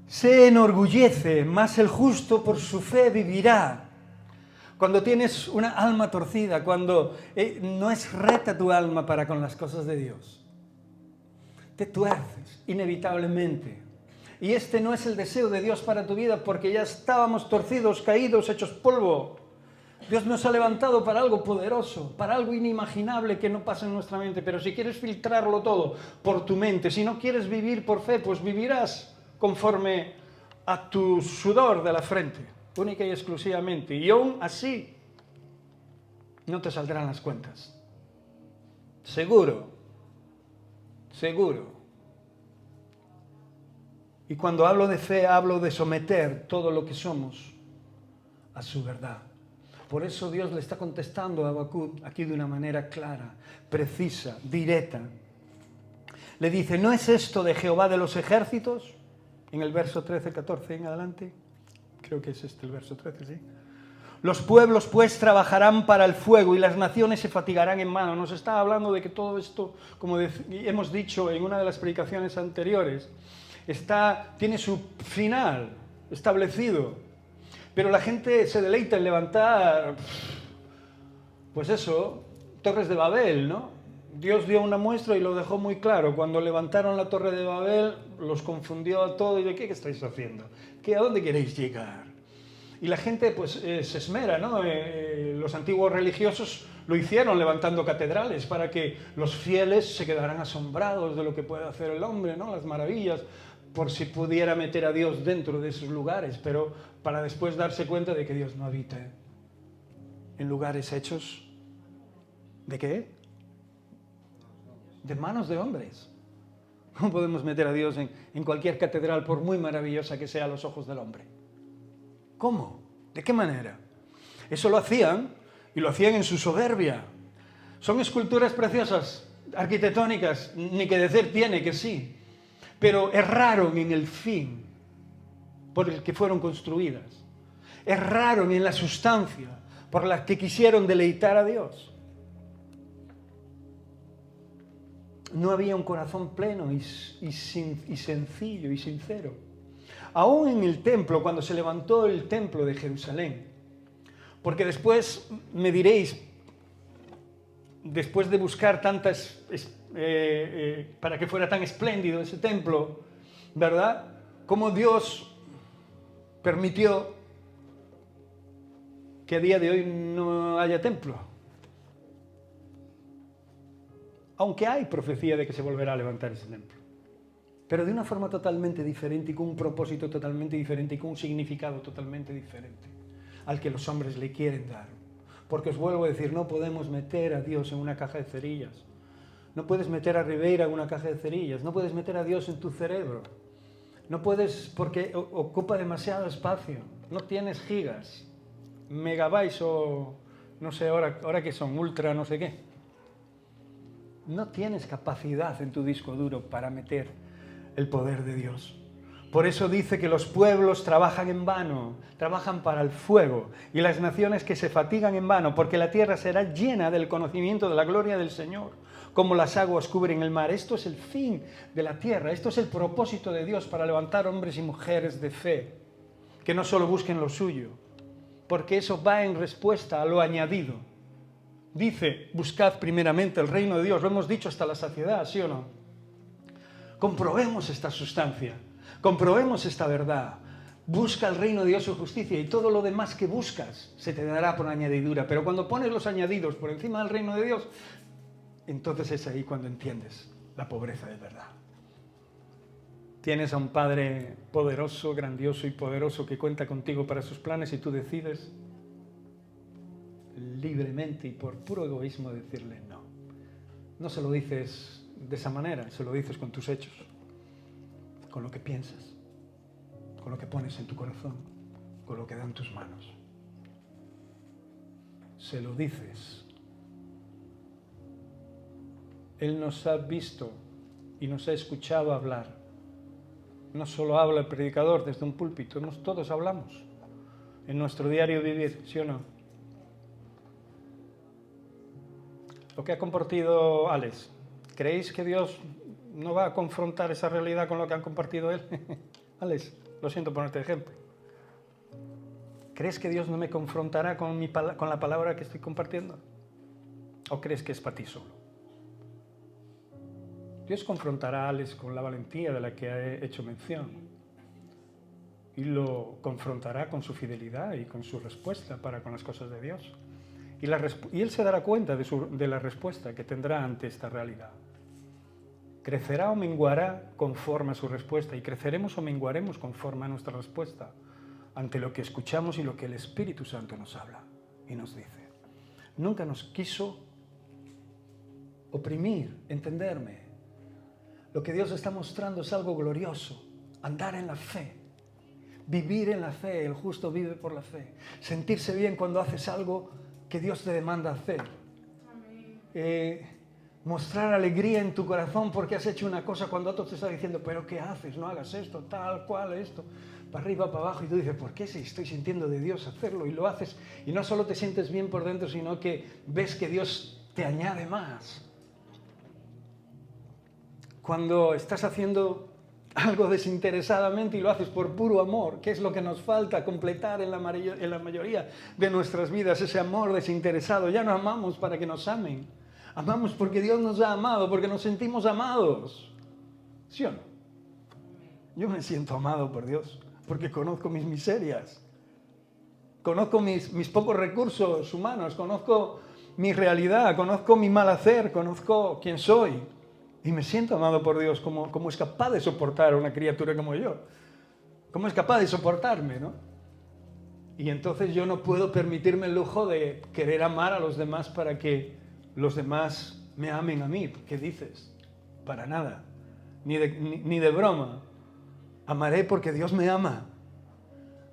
se enorgullece, mas el justo por su fe vivirá. Cuando tienes una alma torcida, cuando no es recta tu alma para con las cosas de Dios, te tuerces inevitablemente. Y este no es el deseo de Dios para tu vida, porque ya estábamos torcidos, caídos, hechos polvo. Dios nos ha levantado para algo poderoso, para algo inimaginable que no pasa en nuestra mente. Pero si quieres filtrarlo todo por tu mente, si no quieres vivir por fe, pues vivirás conforme a tu sudor de la frente, única y exclusivamente. Y aún así, no te saldrán las cuentas. Seguro. Seguro. Y cuando hablo de fe, hablo de someter todo lo que somos a su verdad. Por eso Dios le está contestando a Habacuc aquí de una manera clara, precisa, directa. Le dice, ¿no es esto de Jehová de los ejércitos? En el verso 13, 14 en adelante. Creo que es este el verso 13, sí. Los pueblos pues trabajarán para el fuego y las naciones se fatigarán en mano. Nos está hablando de que todo esto, como hemos dicho en una de las predicaciones anteriores, tiene su final establecido. Pero la gente se deleita en levantar, pues eso, torres de Babel, ¿no? Dios dio una muestra y lo dejó muy claro. Cuando levantaron la torre de Babel, los confundió a todos. ¿Y qué estáis haciendo? ¿A dónde queréis llegar? Y la gente pues se esmera, ¿no? Los antiguos religiosos lo hicieron levantando catedrales para que los fieles se quedaran asombrados de lo que puede hacer el hombre, ¿no? Las maravillas, por si pudiera meter a Dios dentro de esos lugares, pero para después darse cuenta de que Dios no habita en lugares hechos ¿de qué? De manos de hombres. ¿Cómo podemos meter a Dios en cualquier catedral, por muy maravillosa que sea a los ojos del hombre? ¿Cómo? ¿De qué manera? Eso lo hacían, y lo hacían en su soberbia. Son esculturas preciosas, arquitectónicas, ni que decir tiene que sí, pero erraron en el fin por el que fueron construidas. Erraron en la sustancia por la que quisieron deleitar a Dios. No había un corazón pleno y sencillo y sincero. Aún en el templo, cuando se levantó el templo de Jerusalén, porque después me diréis, después de buscar tantas, para que fuera tan espléndido ese templo, ¿verdad? cómo Dios permitió que a día de hoy no haya templo. Aunque hay profecía de que se volverá a levantar ese templo. Pero de una forma totalmente diferente y con un propósito totalmente diferente y con un significado totalmente diferente al que los hombres le quieren dar. Porque os vuelvo a decir, no podemos meter a Dios en una caja de cerillas. No puedes meter a Ribeira en una caja de cerillas. No puedes meter a Dios en tu cerebro. No puedes porque ocupa demasiado espacio. No tienes gigas, megabytes o no sé ahora que son ultra no sé qué. No tienes capacidad en tu disco duro para meter el poder de Dios. Por eso dice que los pueblos trabajan en vano, trabajan para el fuego, y las naciones que se fatigan en vano, porque la tierra será llena del conocimiento de la gloria del Señor, como las aguas cubren el mar. Esto es el fin de la tierra, esto es el propósito de Dios para levantar hombres y mujeres de fe, que no solo busquen lo suyo, porque eso va en respuesta a lo añadido. Dice, buscad primeramente el reino de Dios, lo hemos dicho hasta la saciedad, ¿sí o no? Comprobemos esta sustancia, comprobemos esta verdad. Busca el reino de Dios su justicia y todo lo demás que buscas se te dará por añadidura. Pero cuando pones los añadidos por encima del reino de Dios, entonces es ahí cuando entiendes la pobreza de verdad. Tienes a un Padre poderoso, grandioso y poderoso que cuenta contigo para sus planes y tú decides libremente y por puro egoísmo decirle no. No se lo dices de esa manera, se lo dices con tus hechos, con lo que piensas, con lo que pones en tu corazón, con lo que dan tus manos. Se lo dices. Él nos ha visto y nos ha escuchado hablar. No solo habla el predicador desde un púlpito, todos hablamos en nuestro diario vivir, ¿sí o no? Lo que ha compartido Alex, ¿creéis que Dios no va a confrontar esa realidad con lo que han compartido él? Alex, lo siento ponerte de ejemplo. ¿Crees que Dios no me confrontará con la palabra que estoy compartiendo? ¿O crees que es para ti solo? Dios confrontará a Alex con la valentía de la que he hecho mención. Y lo confrontará con su fidelidad y con su respuesta para con las cosas de Dios. Y él se dará cuenta de la respuesta que tendrá ante esta realidad. Crecerá o menguará conforme a su respuesta, y creceremos o menguaremos conforme a nuestra respuesta ante lo que escuchamos y lo que el Espíritu Santo nos habla y nos dice. Nunca nos quiso oprimir, entenderme. Lo que Dios está mostrando es algo glorioso, andar en la fe, vivir en la fe, el justo vive por la fe, sentirse bien cuando haces algo que Dios te demanda hacer. Mostrar alegría en tu corazón porque has hecho una cosa cuando otro te está diciendo, pero ¿qué haces? No hagas esto, tal cual, esto, para arriba, para abajo, y tú dices, ¿por qué si estoy sintiendo de Dios hacerlo? Y lo haces, y no solo te sientes bien por dentro, sino que ves que Dios te añade más. Cuando estás haciendo algo desinteresadamente y lo haces por puro amor, que es lo que nos falta completar en la mayoría de nuestras vidas, ese amor desinteresado. Ya no amamos para que nos amen, amamos porque Dios nos ha amado, porque nos sentimos amados. ¿Sí o no? Yo me siento amado por Dios, porque conozco mis miserias, conozco mis pocos recursos humanos, conozco mi realidad, conozco mi mal hacer, conozco quién soy. Y me siento amado por Dios, como es capaz de soportar a una criatura como yo. Cómo es capaz de soportarme, ¿no? Y entonces yo no puedo permitirme el lujo de querer amar a los demás para que los demás me amen a mí. ¿Qué dices? Para nada. Ni de broma. Amaré porque Dios me ama.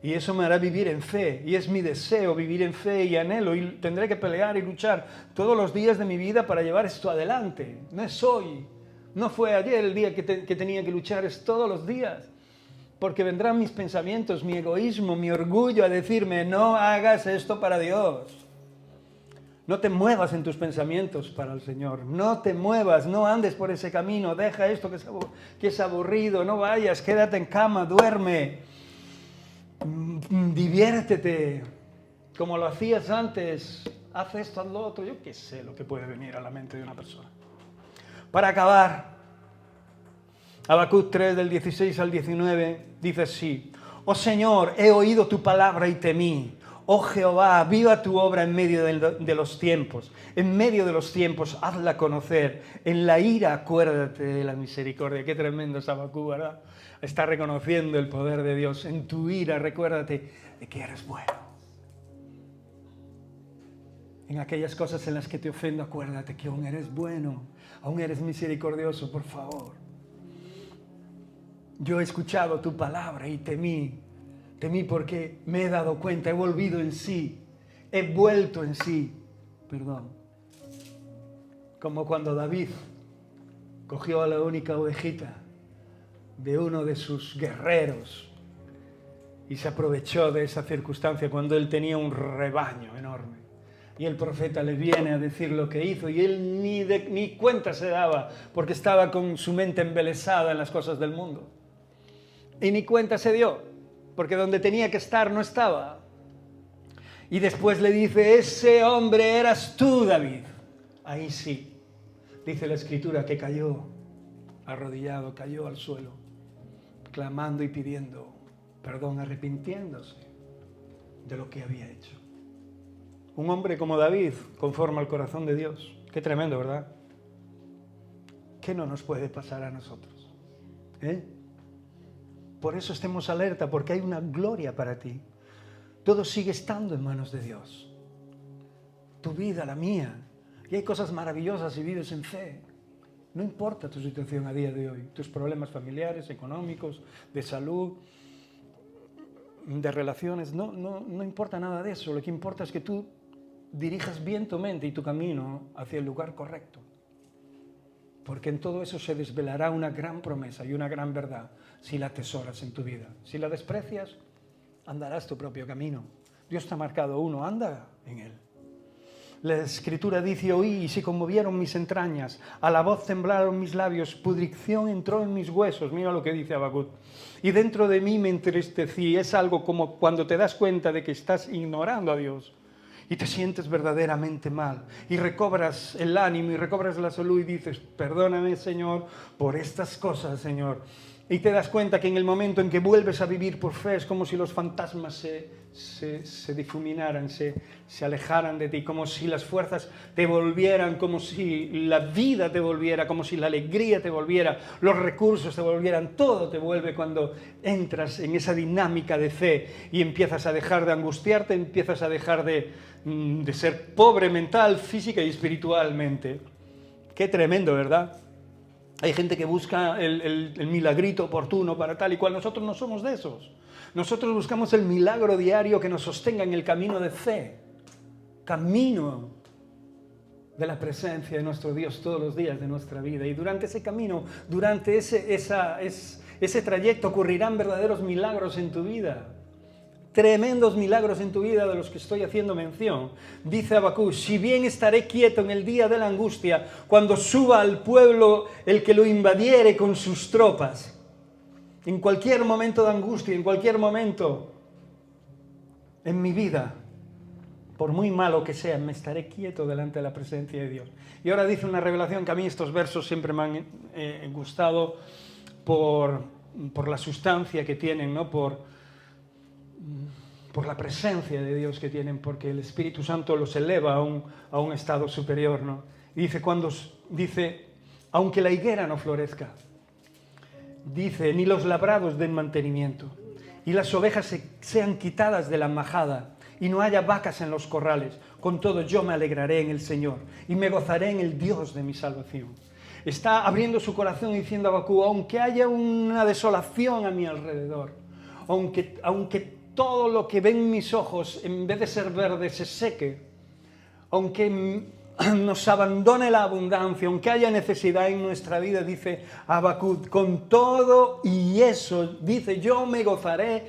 Y eso me hará vivir en fe. Y es mi deseo vivir en fe y anhelo. Y tendré que pelear y luchar todos los días de mi vida para llevar esto adelante. No es hoy. No fue ayer el día que tenía que luchar, es todos los días. Porque vendrán mis pensamientos, mi egoísmo, mi orgullo a decirme, no hagas esto para Dios. No te muevas en tus pensamientos para el Señor. No te muevas, no andes por ese camino. Deja esto que es aburrido. No vayas, quédate en cama, duerme. Diviértete. Como lo hacías antes. Haz esto, haz lo otro. Yo qué sé lo que puede venir a la mente de una persona. Para acabar, Habacuc 3, del 16 al 19, dice así: Oh Señor, he oído tu palabra y temí. Oh Jehová, viva tu obra en medio de los tiempos. En medio de los tiempos, hazla conocer. En la ira, acuérdate de la misericordia. Qué tremendo es Habacuc, ¿verdad? Está reconociendo el poder de Dios. En tu ira, recuérdate de que eres bueno. En aquellas cosas en las que te ofendo, acuérdate que aún eres bueno. Aún eres misericordioso, por favor. Yo he escuchado tu palabra y temí. Temí porque me he dado cuenta, he volvido en sí, he vuelto en sí. Perdón. Como cuando David cogió a la única ovejita de uno de sus guerreros y se aprovechó de esa circunstancia cuando él tenía un rebaño enorme. Y el profeta le viene a decir lo que hizo y él ni cuenta se daba porque estaba con su mente embelesada en las cosas del mundo. Y ni cuenta se dio. Porque donde tenía que estar no estaba. Y después le dice: ese hombre eras tú, David. Ahí sí, dice la Escritura que cayó arrodillado, cayó al suelo, clamando y pidiendo perdón, arrepintiéndose de lo que había hecho. Un hombre como David, conforme al corazón de Dios. Qué tremendo, ¿verdad? ¿Qué no nos puede pasar a nosotros? Por eso estemos alerta, porque hay una gloria para ti. Todo sigue estando en manos de Dios. Tu vida, la mía. Y hay cosas maravillosas si vives en fe. No importa tu situación a día de hoy, tus problemas familiares, económicos, de salud, de relaciones, no importa nada de eso. Lo que importa es que tú dirijas bien tu mente y tu camino hacia el lugar correcto. Porque en todo eso se desvelará una gran promesa y una gran verdad si la atesoras en tu vida. Si la desprecias, andarás tu propio camino. Dios te ha marcado uno, anda en él. La Escritura dice: oí y se conmovieron mis entrañas, a la voz temblaron mis labios, pudrición entró en mis huesos. Mira lo que dice Habacuc. Y dentro de mí me entristecí. Es algo como cuando te das cuenta de que estás ignorando a Dios y te sientes verdaderamente mal y recobras el ánimo y recobras la salud y dices: perdóname, Señor, por estas cosas, Señor. Y te das cuenta que en el momento en que vuelves a vivir por fe es como si los fantasmas se difuminaran, se alejaran de ti, como si las fuerzas te volvieran, como si la vida te volviera, como si la alegría te volviera, los recursos te volvieran, todo te vuelve cuando entras en esa dinámica de fe y empiezas a dejar de angustiarte, empiezas a dejar de ser pobre mental, física y espiritualmente. Qué tremendo, ¿verdad? Hay gente que busca el milagrito oportuno para tal y cual. Nosotros no somos de esos. Nosotros buscamos el milagro diario que nos sostenga en el camino de fe. Camino de la presencia de nuestro Dios todos los días de nuestra vida. Y durante ese camino, durante ese trayecto ocurrirán verdaderos milagros en tu vida. Tremendos milagros en tu vida de los que estoy haciendo mención. Dice Habacuc: si bien estaré quieto en el día de la angustia, cuando suba al pueblo el que lo invadiere con sus tropas. En cualquier momento de angustia, en cualquier momento en mi vida, por muy malo que sea, me estaré quieto delante de la presencia de Dios. Y ahora dice una revelación que a mí estos versos siempre me han gustado por la sustancia que tienen, ¿no? Por la presencia de Dios que tienen, porque el Espíritu Santo los eleva a un estado superior, ¿no? Y dice, aunque la higuera no florezca, dice, ni los labrados den mantenimiento, y las ovejas sean quitadas de la majada, y no haya vacas en los corrales, con todo yo me alegraré en el Señor, y me gozaré en el Dios de mi salvación. Está abriendo su corazón y diciendo a Habacuc: aunque haya una desolación a mi alrededor, aunque todo lo que ven mis ojos, en vez de ser verde, se seque, aunque nos abandone la abundancia, aunque haya necesidad en nuestra vida, dice Habacuc, con todo y eso, dice, yo me gozaré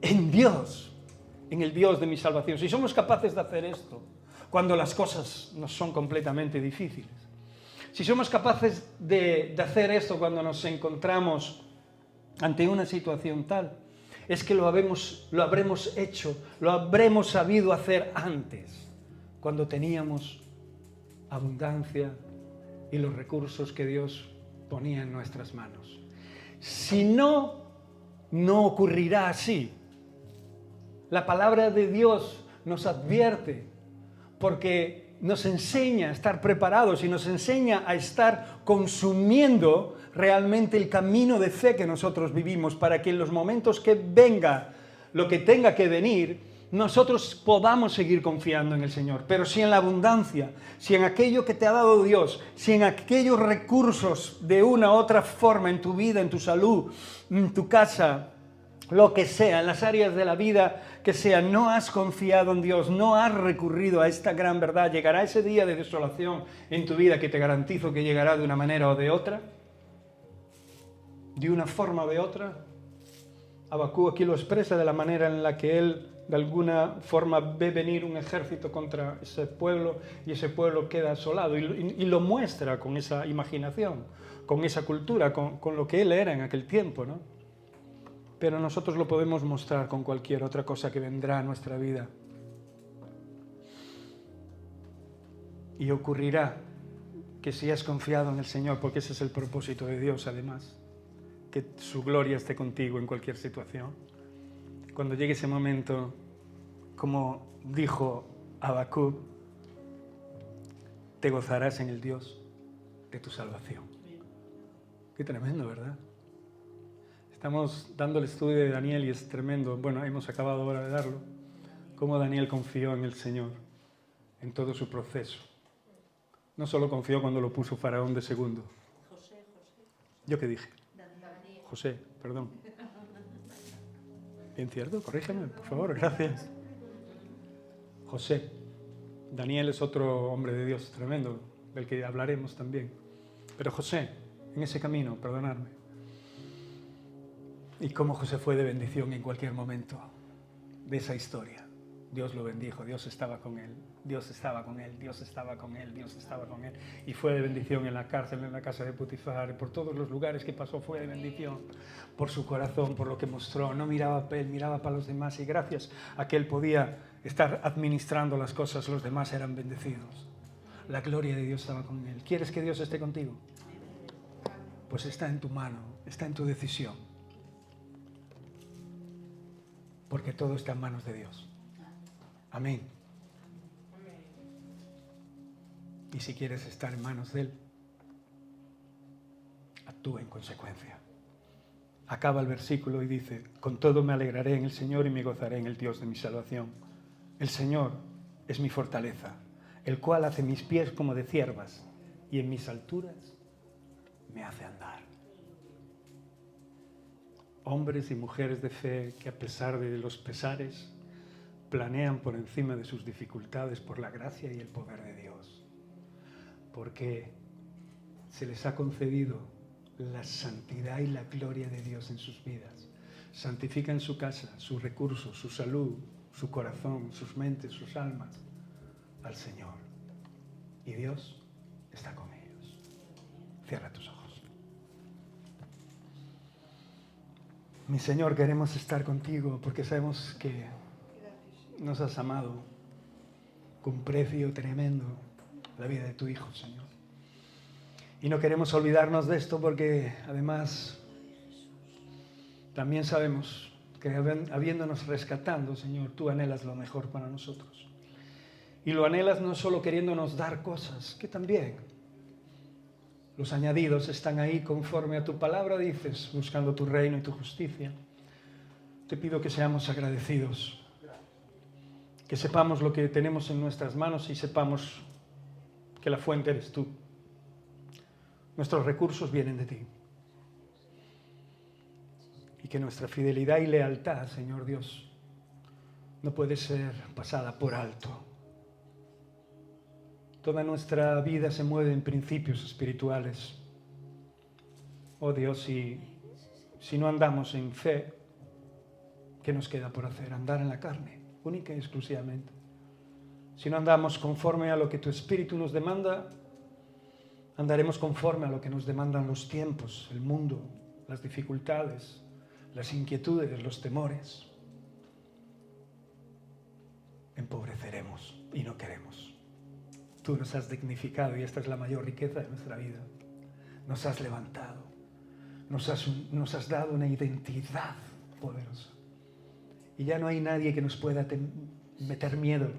en Dios, en el Dios de mi salvación. Si somos capaces de hacer esto, cuando las cosas nos son completamente difíciles, si somos capaces de hacer esto cuando nos encontramos ante una situación tal, es que lo habremos hecho, lo habremos sabido hacer antes, cuando teníamos abundancia y los recursos que Dios ponía en nuestras manos. Si no, no ocurrirá así. La palabra de Dios nos advierte porque nos enseña a estar preparados y nos enseña a estar consumiendo realmente el camino de fe que nosotros vivimos para que en los momentos que venga lo que tenga que venir, nosotros podamos seguir confiando en el Señor. Pero si en la abundancia, si en aquello que te ha dado Dios, si en aquellos recursos de una u otra forma en tu vida, en tu salud, en tu casa, lo que sea, en las áreas de la vida que sea, no has confiado en Dios, no has recurrido a esta gran verdad, llegará ese día de desolación en tu vida que te garantizo que llegará de una manera o de otra, de una forma o de otra. Habacuc aquí lo expresa de la manera en la que él de alguna forma ve venir un ejército contra ese pueblo y ese pueblo queda asolado y lo muestra con esa imaginación, con esa cultura, con lo que él era en aquel tiempo, ¿no? Pero nosotros lo podemos mostrar con cualquier otra cosa que vendrá a nuestra vida. Y ocurrirá que si has confiado en el Señor, porque ese es el propósito de Dios además, que su gloria esté contigo en cualquier situación. Cuando llegue ese momento, como dijo Habacuc, te gozarás en el Dios de tu salvación. Qué tremendo, ¿verdad? Estamos dando el estudio de Daniel y es tremendo. Bueno, hemos acabado ahora de darlo. Cómo Daniel confió en el Señor en todo su proceso. No solo confió cuando lo puso Faraón de segundo. ¿Yo qué dije? José, perdón. ¿Bien cierto? Corrígeme, por favor, gracias. José. Daniel es otro hombre de Dios tremendo, del que hablaremos también. Pero José, en ese camino, perdonadme. Y cómo José fue de bendición en cualquier momento de esa historia. Dios lo bendijo, Dios estaba con él, Dios estaba con él, Dios estaba con él, Dios estaba con él. Y fue de bendición en la cárcel, en la casa de Potifar, por todos los lugares que pasó fue de bendición. Por su corazón, por lo que mostró, no miraba para él, miraba para los demás. Y gracias a que él podía estar administrando las cosas, los demás eran bendecidos. La gloria de Dios estaba con él. ¿Quieres que Dios esté contigo? Pues está en tu mano, está en tu decisión. Porque todo está en manos de Dios. Amén. Y si quieres estar en manos de Él, actúa en consecuencia. Acaba el versículo y dice, con todo me alegraré en el Señor y me gozaré en el Dios de mi salvación. El Señor es mi fortaleza, el cual hace mis pies como de ciervas y en mis alturas me hace andar. Hombres y mujeres de fe que a pesar de los pesares planean por encima de sus dificultades por la gracia y el poder de Dios. Porque se les ha concedido la santidad y la gloria de Dios en sus vidas. Santifican su casa, sus recursos, su salud, su corazón, sus mentes, sus almas al Señor. Y Dios está con ellos. Cierra tus ojos. Mi Señor, queremos estar contigo porque sabemos que nos has amado con precio tremendo la vida de tu Hijo, Señor. Y no queremos olvidarnos de esto porque además también sabemos que habiéndonos rescatando, Señor, tú anhelas lo mejor para nosotros. Y lo anhelas no solo queriéndonos dar cosas, que también los añadidos están ahí conforme a tu palabra dices, buscando tu reino y tu justicia. Te pido que seamos agradecidos, que sepamos lo que tenemos en nuestras manos y sepamos que la fuente eres tú. Nuestros recursos vienen de ti. Y que nuestra fidelidad y lealtad, Señor Dios, no puede ser pasada por alto. Toda nuestra vida se mueve en principios espirituales. Oh Dios, si no andamos en fe, ¿qué nos queda por hacer? Andar en la carne, única y exclusivamente. Si no andamos conforme a lo que tu Espíritu nos demanda, andaremos conforme a lo que nos demandan los tiempos, el mundo, las dificultades, las inquietudes, los temores. Empobreceremos y no queremos. Tú nos has dignificado y esta es la mayor riqueza de nuestra vida. Nos has levantado, nos has dado una identidad poderosa. Y ya no hay nadie que nos pueda meter miedo.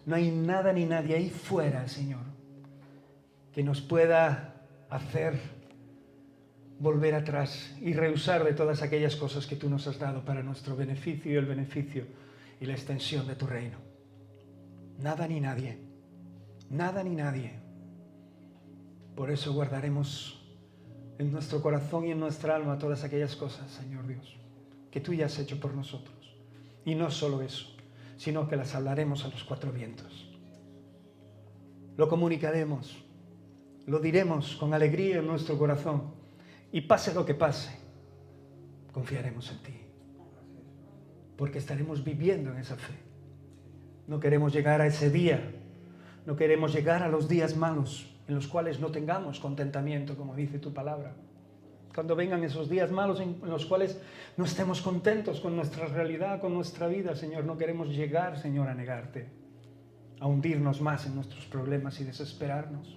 No hay nada ni nadie ahí fuera, Señor, que nos pueda hacer volver atrás y rehusar de todas aquellas cosas que tú nos has dado para nuestro beneficio y el beneficio y la extensión de tu reino. Nada ni nadie. Nada ni nadie. Por eso guardaremos en nuestro corazón y en nuestra alma todas aquellas cosas, Señor Dios, que tú ya has hecho por nosotros. Y no solo eso, sino que las hablaremos a los cuatro vientos. Lo comunicaremos, lo diremos con alegría en nuestro corazón. Y pase lo que pase, confiaremos en ti. Porque estaremos viviendo en esa fe. No queremos llegar a ese día. No queremos llegar a los días malos en los cuales no tengamos contentamiento, como dice tu palabra. Cuando vengan esos días malos en los cuales no estemos contentos con nuestra realidad, con nuestra vida, Señor, no queremos llegar, Señor, a negarte, a hundirnos más en nuestros problemas y desesperarnos.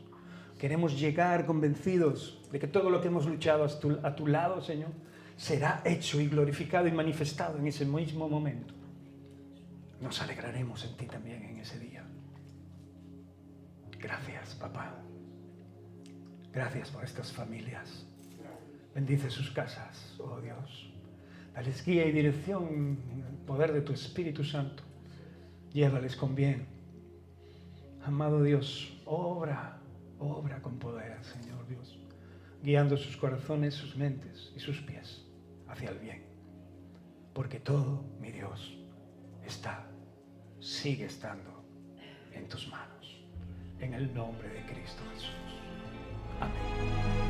Queremos llegar convencidos de que todo lo que hemos luchado a tu lado, Señor, será hecho y glorificado y manifestado en ese mismo momento. Nos alegraremos en ti también en ese día. Gracias, papá. Gracias por estas familias. Bendice sus casas, oh Dios. Dales guía y dirección en el poder de tu Espíritu Santo. Llévales con bien. Amado Dios, obra con poder, Señor Dios, guiando sus corazones, sus mentes y sus pies hacia el bien. Porque todo, mi Dios, sigue estando en tus manos. En el nombre de Cristo Jesús. Amén.